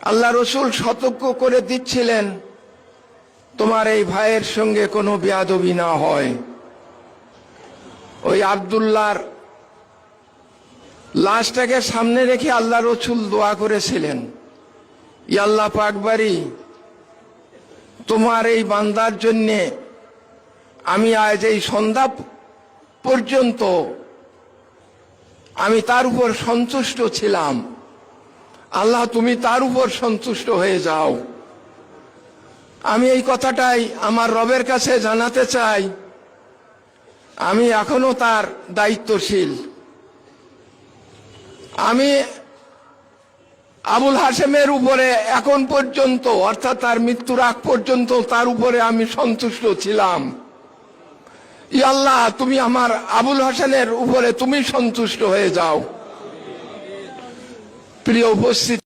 আল্লাহ রসুল সতর্ক করে দিচ্ছিলেন তোমার এই ভাইয়ের সঙ্গে কোনো বেয়াদবি না হয়। ওই আব্দুল্লাহর লাশটাকে সামনে রেখে আল্লাহ রসুল দোয়া করেছিলেন, ইয়া আল্লাহ পাকবারী, তোমার এই বান্দার জন্যে আমি আজ এই সন্ধ্যা পর্যন্ত আমি তার উপর সন্তুষ্ট ছিলাম। আল্লাহ তুমি তার উপর সন্তুষ্ট হয়ে যাও। আমি এই কথাটাই আমার রবের কাছে জানাতে চাই, আমি এখনো তার দায়িত্বশীল। আমি আবুল হাশেমের উপরে এখন পর্যন্ত, অর্থাৎ তার মৃত্যুর আগ পর্যন্ত তার উপরে আমি সন্তুষ্ট ছিলাম। ইয়া আল্লাহ তুমি আমার আবুল হাসানের উপরে তুমি সন্তুষ্ট হয়ে যাও। প্রিয় উপস্থিতি,